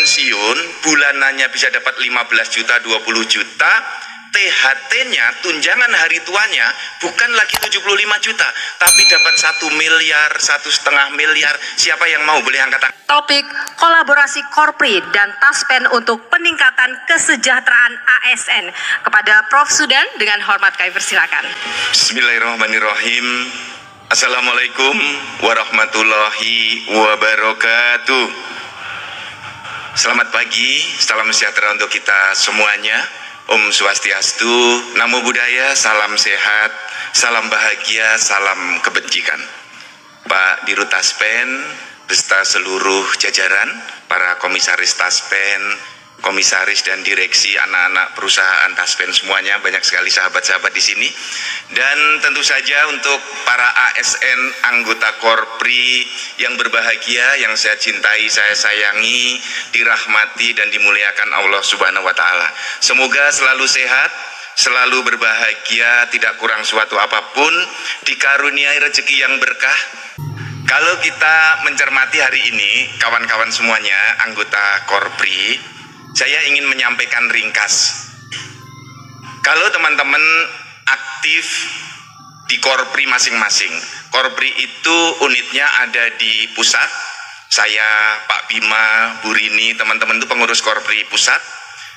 pensiun bulanannya bisa dapat 15 juta, 20 juta, THT-nya, tunjangan hari tuanya bukan lagi 75 juta, tapi dapat 1 miliar, 1,5 miliar. Siapa yang mau? Boleh angkat tangan. Topik kolaborasi Korpri dan Taspen untuk peningkatan kesejahteraan ASN. Kepada Prof. Sudan dengan hormat kami persilakan. Bismillahirrahmanirrahim. Assalamualaikum warahmatullahi wabarakatuh. Selamat pagi, salam sejahtera untuk kita semuanya. Om Swastiastu, Namo Buddhaya, salam sehat, salam bahagia, salam kebajikan. Pak Dirut Taspen, beserta seluruh jajaran, para komisaris Taspen, komisaris dan direksi, anak-anak perusahaan Taspen semuanya, banyak sekali sahabat-sahabat di sini. Dan tentu saja untuk para ASN anggota Korpri yang berbahagia, yang saya cintai, saya sayangi, dirahmati dan dimuliakan Allah Subhanahu wa taala. Semoga selalu sehat, selalu berbahagia, tidak kurang suatu apapun, dikaruniai rezeki yang berkah. Kalau kita mencermati hari ini, kawan-kawan semuanya, anggota Korpri, saya ingin menyampaikan ringkas. Kalau teman-teman aktif di Korpri masing-masing, Korpri itu unitnya ada di pusat. Saya, Pak Bima, Bu Rini, teman-teman itu pengurus Korpri pusat.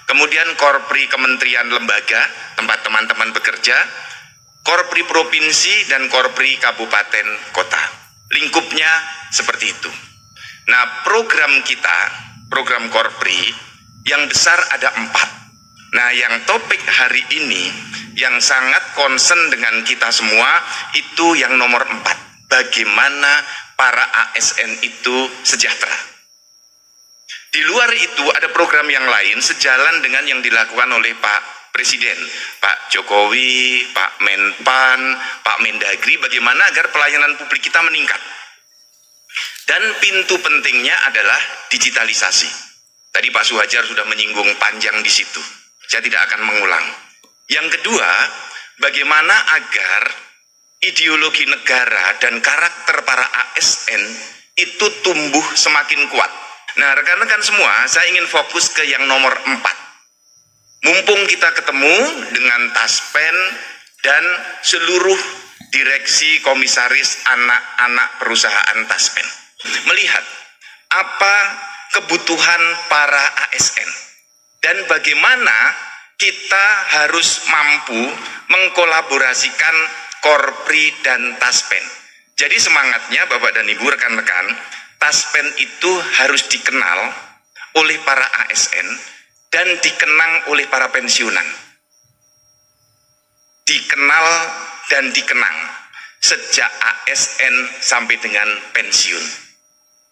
Kemudian Korpri kementerian lembaga, tempat teman-teman bekerja, Korpri provinsi, dan Korpri kabupaten kota. Lingkupnya seperti itu. Nah, program kita, program Korpri yang besar ada 4. Nah, yang topik hari ini yang sangat concern dengan kita semua itu yang nomor 4. Bagaimana para ASN itu sejahtera. Di luar itu ada program yang lain sejalan dengan yang dilakukan oleh Pak Presiden, Pak Jokowi, Pak Menpan, Pak Mendagri, bagaimana agar pelayanan publik kita meningkat. Dan pintu pentingnya adalah digitalisasi. Tadi Pak Suhajar sudah menyinggung panjang di situ. Saya tidak akan mengulang. Yang kedua, bagaimana agar ideologi negara dan karakter para ASN itu tumbuh semakin kuat. Nah, rekan-rekan semua, saya ingin fokus ke yang nomor 4. Mumpung kita ketemu dengan Taspen dan seluruh direksi komisaris anak-anak perusahaan Taspen. Melihat apa kebutuhan para ASN. Dan bagaimana kita harus mampu mengkolaborasikan Korpri dan Taspen. Jadi semangatnya Bapak dan Ibu, rekan-rekan, Taspen itu harus dikenal oleh para ASN dan dikenang oleh para pensiunan. Dikenal dan dikenang sejak ASN sampai dengan pensiun.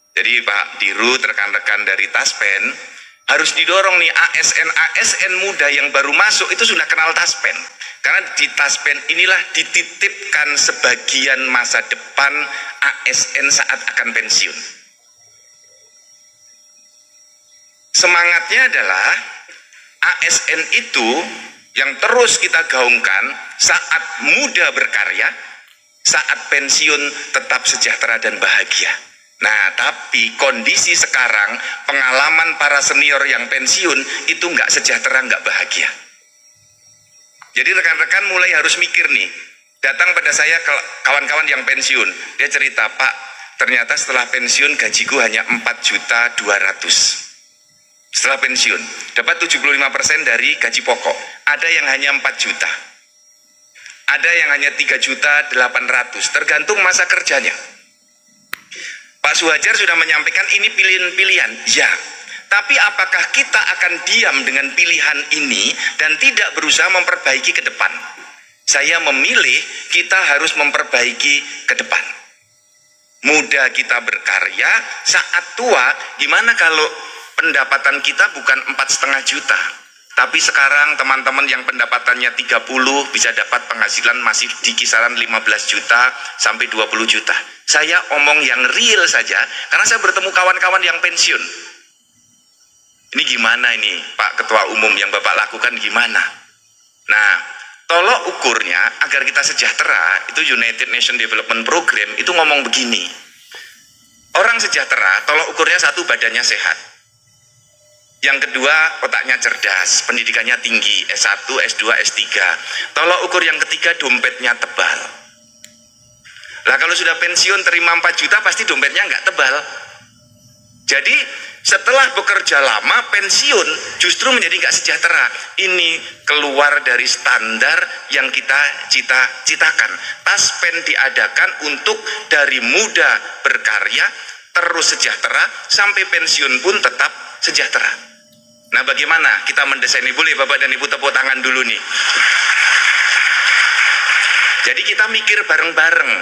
Jadi Pak Dirut, rekan-rekan dari Taspen, harus didorong nih ASN muda yang baru masuk itu sudah kenal Taspen. Karena di Taspen inilah dititipkan sebagian masa depan ASN saat akan pensiun. Semangatnya adalah ASN itu yang terus kita gaungkan saat muda berkarya, saat pensiun tetap sejahtera dan bahagia. Nah, tapi kondisi sekarang, pengalaman para senior yang pensiun itu nggak sejahtera, nggak bahagia. Jadi rekan-rekan mulai harus mikir nih. Datang pada saya kawan-kawan yang pensiun, dia cerita, Pak, ternyata setelah pensiun gajiku hanya 4.200.000. Setelah pensiun, dapat 75% dari gaji pokok. Ada yang hanya 4 juta. Ada yang hanya 3.800.000, tergantung masa kerjanya. Pak Suhajar sudah menyampaikan ini pilihan-pilihan, ya. Tapi apakah kita akan diam dengan pilihan ini dan tidak berusaha memperbaiki ke depan? Saya memilih kita harus memperbaiki ke depan. Muda kita berkarya, saat tua, gimana kalau pendapatan kita bukan 4,5 juta? Tapi sekarang teman-teman yang pendapatannya 30 bisa dapat penghasilan masih di kisaran 15 juta sampai 20 juta. Saya omong yang real saja, karena saya bertemu kawan-kawan yang pensiun. Ini gimana ini Pak Ketua Umum yang Bapak lakukan gimana? Nah, tolok ukurnya agar kita sejahtera, itu United Nations Development Program itu ngomong begini. Orang sejahtera, tolok ukurnya 1, badannya sehat. Yang kedua, otaknya cerdas, pendidikannya tinggi, S1, S2, S3. Tolok ukur yang ketiga, dompetnya tebal. Lah kalau sudah pensiun terima 4 juta, pasti dompetnya nggak tebal. Jadi setelah bekerja lama, pensiun justru menjadi nggak sejahtera. Ini keluar dari standar yang kita cita-citakan. Taspen diadakan untuk dari muda berkarya, terus sejahtera, sampai pensiun pun tetap sejahtera. Nah, bagaimana kita mendesain ini? Boleh Bapak dan Ibu tepuk tangan dulu nih. Jadi kita mikir bareng-bareng.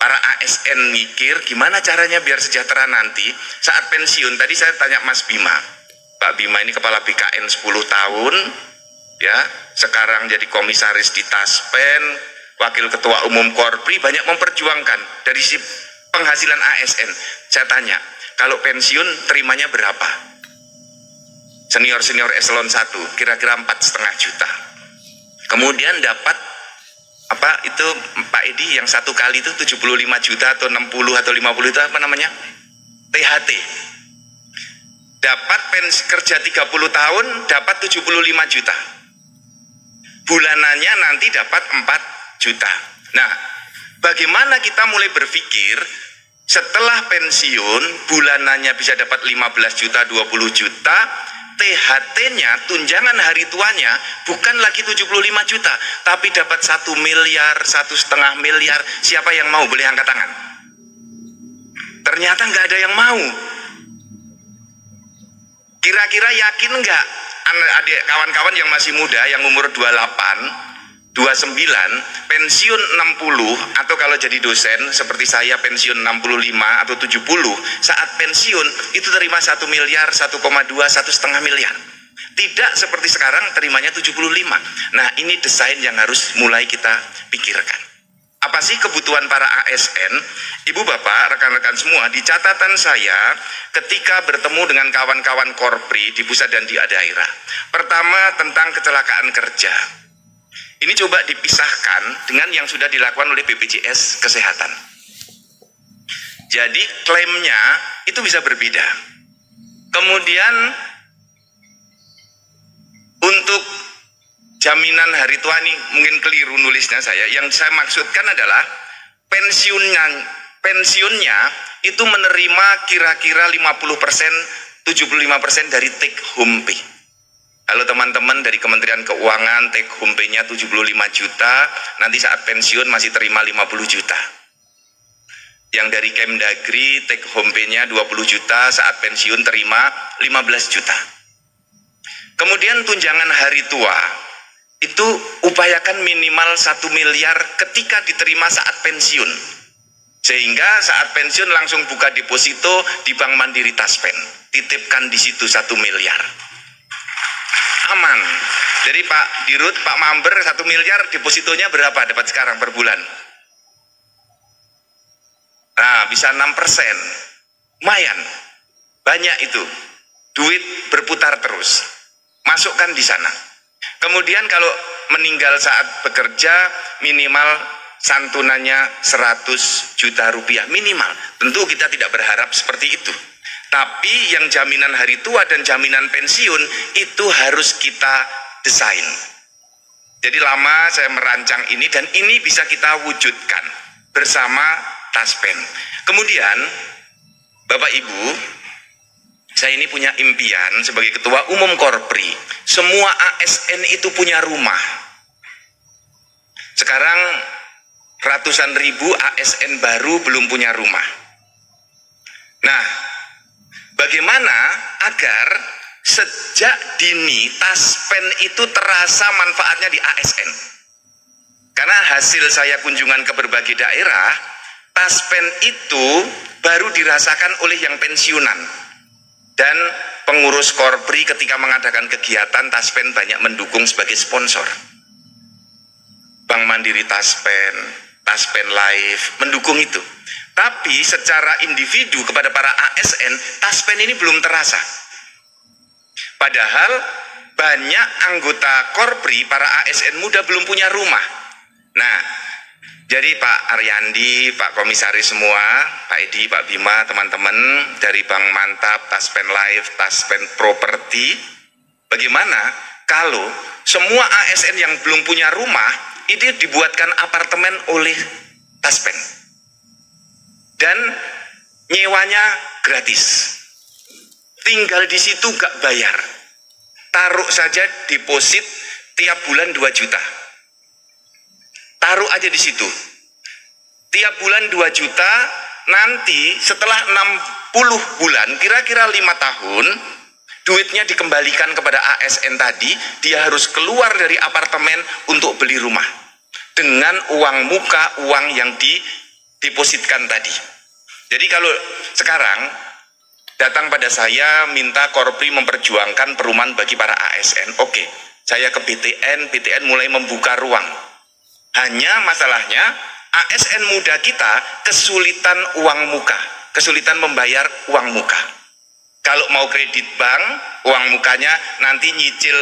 Para ASN mikir gimana caranya biar sejahtera nanti saat pensiun. Tadi saya tanya Mas Bima. Pak Bima ini kepala BKN 10 tahun, ya, sekarang jadi komisaris di Taspen, wakil ketua umum Korpri, banyak memperjuangkan dari si penghasilan ASN. Saya tanya, kalau pensiun terimanya berapa? Senior eselon 1 kira-kira 4,5 juta. Kemudian dapat apa itu Pak Edi yang satu kali itu 75 juta atau 60 atau 50 itu apa namanya? THT. Dapat kerja 30 tahun dapat 75 juta. Bulanannya nanti dapat 4 juta. Nah, bagaimana kita mulai berpikir setelah pensiun bulanannya bisa dapat 15 juta, 20 juta, THT-nya, tunjangan hari tuanya bukan lagi 75 juta, tapi dapat 1 miliar, 1,5 miliar. Siapa yang mau? Boleh angkat tangan. Ternyata nggak ada yang mau. Kira-kira yakin nggak adik kawan-kawan yang masih muda, yang umur 28, 29, pensiun 60, atau kalau jadi dosen seperti saya pensiun 65 atau 70, saat pensiun itu terima 1 miliar, 1,2, 1,5 miliar. Tidak seperti sekarang terimanya 75. Nah, ini desain yang harus mulai kita pikirkan. Apa sih kebutuhan para ASN? Ibu bapak, rekan-rekan semua, di catatan saya ketika bertemu dengan kawan-kawan Korpri di pusat dan di daerah. Pertama, tentang kecelakaan kerja. Ini coba dipisahkan dengan yang sudah dilakukan oleh BPJS Kesehatan. Jadi klaimnya itu bisa berbeda. Kemudian untuk jaminan hari tua ini mungkin keliru nulisnya saya. Yang saya maksudkan adalah pensiunnya itu menerima kira-kira 50%, 75% dari take home pay. Kalau teman-teman dari Kementerian Keuangan take home pay-nya 75 juta, nanti saat pensiun masih terima 50 juta. Yang dari Kemdagri take home pay-nya 20 juta, saat pensiun terima 15 juta. Kemudian tunjangan hari tua, itu upayakan minimal 1 miliar ketika diterima saat pensiun. Sehingga saat pensiun langsung buka deposito di Bank Mandiri Taspen. Titipkan di situ 1 miliar. Aman. Jadi Pak Dirut, Pak Mamber 1 miliar depositonya berapa dapat sekarang per bulan? Nah, bisa 6%. Lumayan. Banyak itu. Duit berputar terus. Masukkan di sana. Kemudian kalau meninggal saat bekerja minimal santunannya 100 juta rupiah minimal. Tentu kita tidak berharap seperti itu. Tapi yang jaminan hari tua dan jaminan pensiun itu harus kita desain. Jadi lama saya merancang ini dan ini bisa kita wujudkan bersama Taspen. Kemudian Bapak Ibu, saya ini punya impian sebagai ketua umum Korpri. Semua ASN itu punya rumah. Sekarang ratusan ribu ASN baru belum punya rumah. Nah, bagaimana agar sejak dini Taspen itu terasa manfaatnya di ASN? Karena hasil saya kunjungan ke berbagai daerah, Taspen itu baru dirasakan oleh yang pensiunan. Dan pengurus Korpri ketika mengadakan kegiatan Taspen banyak mendukung sebagai sponsor. Bank Mandiri Taspen, Taspen Live mendukung itu. Tapi secara individu kepada para ASN, Taspen ini belum terasa. Padahal banyak anggota Korpri, para ASN muda belum punya rumah. Nah, Jadi Pak Aryandi, Pak Komisaris semua, Pak Edi, Pak Bima, teman-teman dari Bank Mantap, Taspen Life, Taspen Properti, bagaimana kalau semua ASN yang belum punya rumah itu dibuatkan apartemen oleh Taspen dan nyewanya gratis, tinggal di situ gak bayar, taruh saja deposit tiap bulan 2 juta, taruh aja di situ tiap bulan 2 juta, nanti setelah 60 bulan, kira-kira 5 tahun, duitnya dikembalikan kepada ASN tadi. Dia harus keluar dari apartemen untuk beli rumah dengan uang muka, uang yang didepositkan tadi. Jadi kalau sekarang datang pada saya minta Korpri memperjuangkan perumahan bagi para ASN, oke, saya ke BTN mulai membuka ruang. Hanya masalahnya ASN muda kita kesulitan uang muka, kesulitan membayar uang muka. Kalau mau kredit bank, uang mukanya nanti nyicil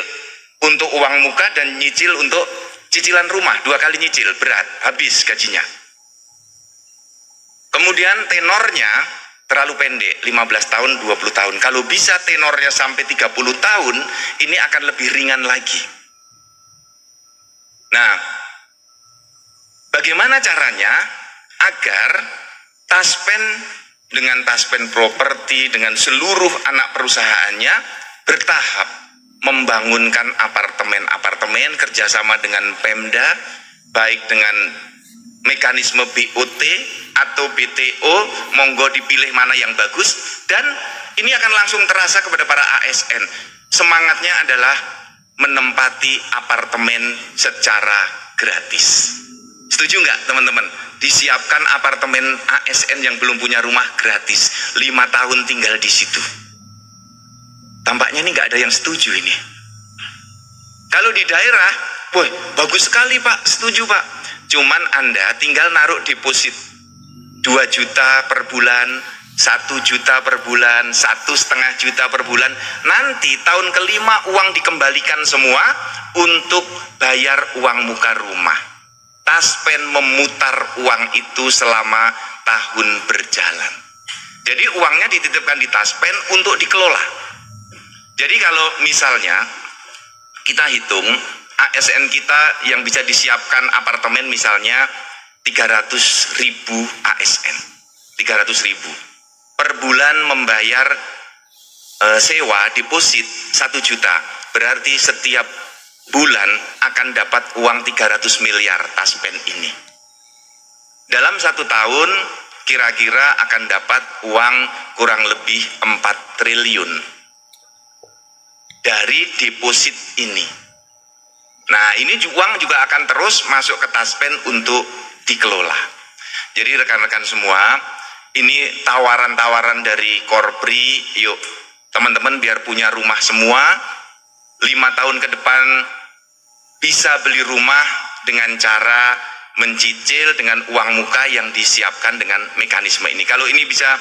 untuk uang muka dan nyicil untuk cicilan rumah, 2 kali nyicil, berat, habis gajinya. Kemudian tenornya terlalu pendek, 15 tahun, 20 tahun. Kalau bisa tenornya sampai 30 tahun, ini akan lebih ringan lagi. Nah, bagaimana caranya agar Taspen dengan Taspen Properti, dengan seluruh anak perusahaannya bertahap membangunkan apartemen-apartemen kerjasama dengan Pemda, baik dengan mekanisme BOT atau BTO, monggo dipilih mana yang bagus, dan ini akan langsung terasa kepada para ASN. Semangatnya adalah menempati apartemen secara gratis. Setuju nggak teman-teman? Disiapkan apartemen ASN yang belum punya rumah gratis, 5 tahun tinggal di situ. Tampaknya ini nggak ada yang setuju ini. Kalau di daerah, woi bagus sekali Pak, setuju Pak. Cuman Anda tinggal naruh deposit 2 juta per bulan, 1 juta per bulan, 1,5 juta per bulan. Nanti tahun kelima uang dikembalikan semua untuk bayar uang muka rumah. Taspen memutar uang itu selama tahun berjalan. Jadi uangnya dititipkan di Taspen untuk dikelola. Jadi kalau misalnya kita hitung ASN kita yang bisa disiapkan apartemen misalnya 300.000 ASN, 300.000 per bulan membayar sewa deposit 1 juta, berarti setiap bulan akan dapat uang 300 miliar Taspen ini. Dalam 1 tahun kira-kira akan dapat uang kurang lebih 4 triliun dari deposit ini. Nah, ini uang juga akan terus masuk ke Taspen untuk dikelola. Jadi rekan-rekan semua, ini tawaran-tawaran dari Korpri, yuk teman-teman biar punya rumah semua, 5 tahun ke depan bisa beli rumah dengan cara mencicil dengan uang muka yang disiapkan dengan mekanisme ini. Kalau ini bisa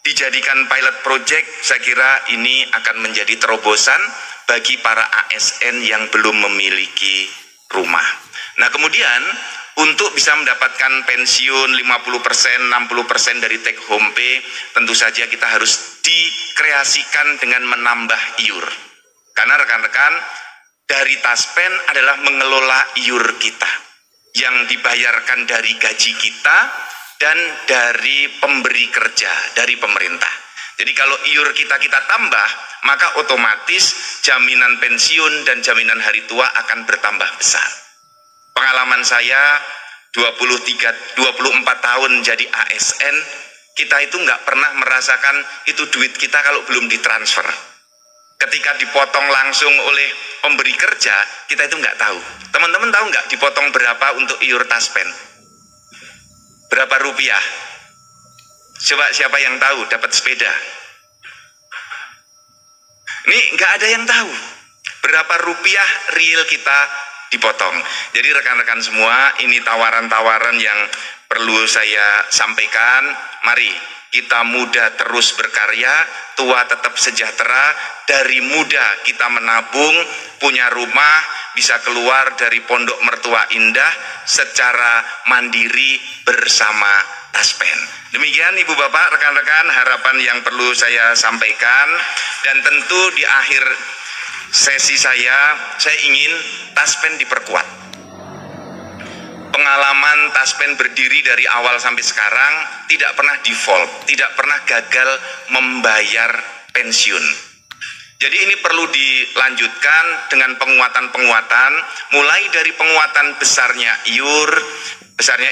dijadikan pilot project, saya kira ini akan menjadi terobosan bagi para ASN yang belum memiliki rumah. Nah, kemudian untuk bisa mendapatkan pensiun 50%, 60% dari take home pay, tentu saja kita harus dikreasikan dengan menambah iur. Karena rekan-rekan, dari Taspen adalah mengelola iur kita yang dibayarkan dari gaji kita dan dari pemberi kerja, dari pemerintah. Jadi kalau iur kita tambah, maka otomatis jaminan pensiun dan jaminan hari tua akan bertambah besar. Pengalaman saya 24 tahun jadi ASN, kita itu nggak pernah merasakan itu duit kita kalau belum ditransfer. Ketika dipotong langsung oleh pemberi kerja, kita itu nggak tahu. Teman-teman tahu nggak dipotong berapa untuk iur Taspen? Berapa rupiah? Coba siapa yang tahu dapat sepeda? Ini nggak ada yang tahu berapa rupiah real kita dipotong. Jadi rekan-rekan semua, ini tawaran-tawaran yang perlu saya sampaikan. Mari kita muda terus berkarya, tua tetap sejahtera. Dari muda kita menabung, punya rumah, bisa keluar dari pondok mertua indah secara mandiri bersama Taspen. Demikian Ibu Bapak, rekan-rekan, harapan yang perlu saya sampaikan. Dan tentu di akhir sesi saya ingin Taspen diperkuat. Pengalaman Taspen berdiri dari awal sampai sekarang tidak pernah default, tidak pernah gagal membayar pensiun. Jadi ini perlu dilanjutkan dengan penguatan-penguatan, mulai dari penguatan besarnya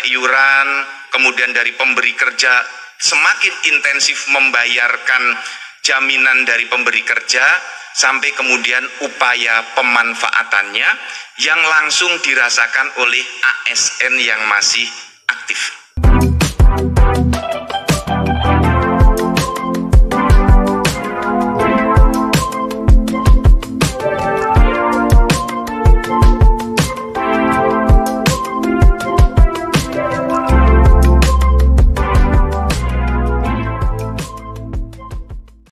iuran, kemudian dari pemberi kerja semakin intensif membayarkan jaminan dari pemberi kerja, sampai kemudian upaya pemanfaatannya yang langsung dirasakan oleh ASN yang masih aktif.